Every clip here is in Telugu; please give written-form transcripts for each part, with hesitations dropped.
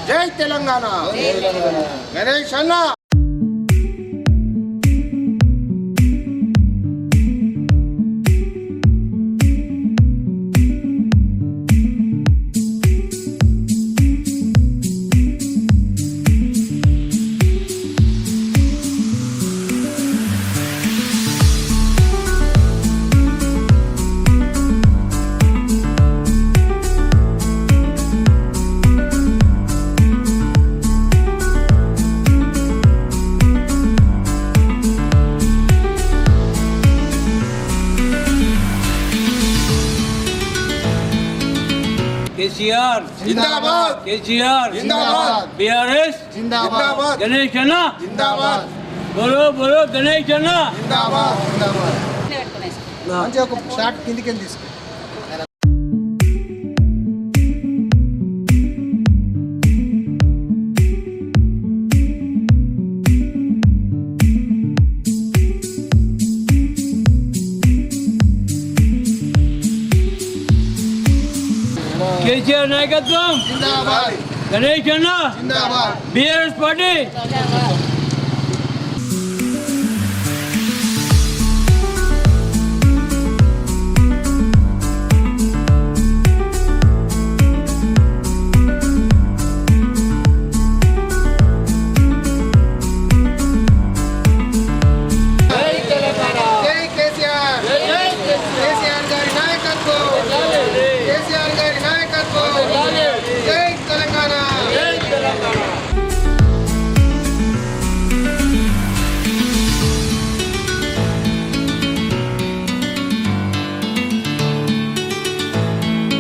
జై తెలంగాణ గణేష్ అన్న केसीआर जिंदाबाद, केसीआर जिंदाबाद, बीआरएस जिंदाबाद, गणेश अन्ना जिंदाबाद, बोलो बोलो गणेश अन्ना जिंदाबाद, जिंदाबाद। మంచి ఒక షార్ట్ కిందికి తీసుకో. केसीआर नायकत्व जिंदाबाद, गणेश अन्ना जिंदाबाद, बीआरएस पार्टी జై కేసీఆర్, కేసీఆర్ గారి నాయకత్వం, కేసీఆర్ గారి నాయకత్వం, జై తెలంగాణ.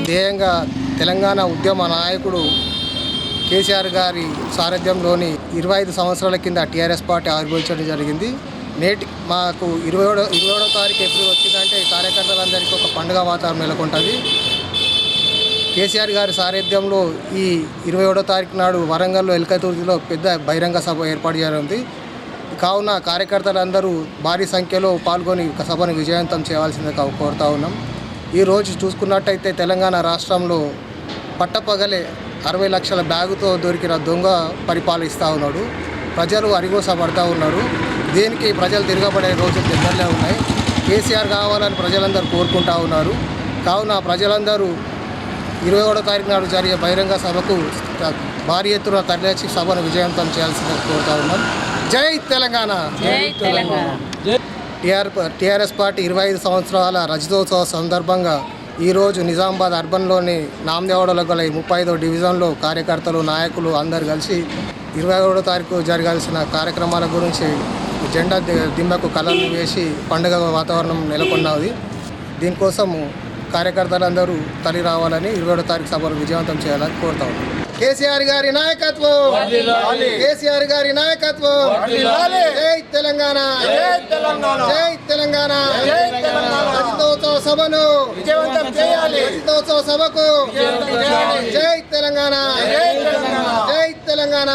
ధ్యేయంగా తెలంగాణ ఉద్యమ నాయకుడు కేసీఆర్ గారి సారథ్యంలోని 25 సంవత్సరాల కింద టీఆర్ఎస్ పార్టీ ఆవిర్భవించడం జరిగింది. నేటి మాకు 27వ తారీఖు ఏప్రిల్ వచ్చిందంటే కార్యకర్తలందరికీ ఒక పండుగ వాతావరణం నెలకొంటుంది. కేసీఆర్ గారి సారథ్యంలో ఈ 27వ తారీఖు నాడు వరంగల్లో ఎల్కతుర్తిలో పెద్ద బహిరంగ సభ ఏర్పాటు చేయనుంది. కావున కార్యకర్తలందరూ భారీ సంఖ్యలో పాల్గొని సభను విజయవంతం చేయాల్సిందిగా కోరుతా ఉన్నాం. ఈరోజు చూసుకున్నట్టయితే తెలంగాణ రాష్ట్రంలో పట్టపగలే 60 లక్షల బ్యాగుతో దొరికిన దొంగ పరిపాలిస్తూ ఉన్నాడు. ప్రజలు అరిగోసపడతా ఉన్నారు. దీనికి ప్రజలు తిరగబడే రోజులు దగ్గరలో ఉన్నాయి. కేసీఆర్ కావాలని ప్రజలందరూ కోరుకుంటా ఉన్నారు. కావున ప్రజలందరూ 27వ తారీఖు నాడు జరిగే బహిరంగ సభకు భారీ ఎత్తున తరలించి సభను విజయవంతం చేయాల్సిందిగా కోరుతా ఉన్నాం. జై తెలంగాణ. టీఆర్ఎస్ పార్టీ 25 సంవత్సరాల రజతోత్సవ సందర్భంగా ఈరోజు నిజామాబాద్ అర్బన్లోని నామదేవాడలో గల 35వ డివిజన్లో కార్యకర్తలు నాయకులు అందరు కలిసి 27వ తారీఖు జరగాల్సిన కార్యక్రమాల గురించి జెండా దిమ్మకు కలర్లు వేసి పండుగ వాతావరణం నెలకొన్నది. దీనికోసం కార్యకర్తలందరూ తరలి రావాలని 27వ తారీఖు సభను విజయవంతం చేయాలని కోరుతా ఉన్నాం. కేసీఆర్ గారి నాయకత్వం, కేసీఆర్ గారి నాయకత్వం, జై తెలంగాణ, జై తెలంగాణ. రజతోత్సవ సభను విజయవంతం చేయాలి. రజతోత్సవ సభకు జై తెలంగాణ, జై తెలంగాణ.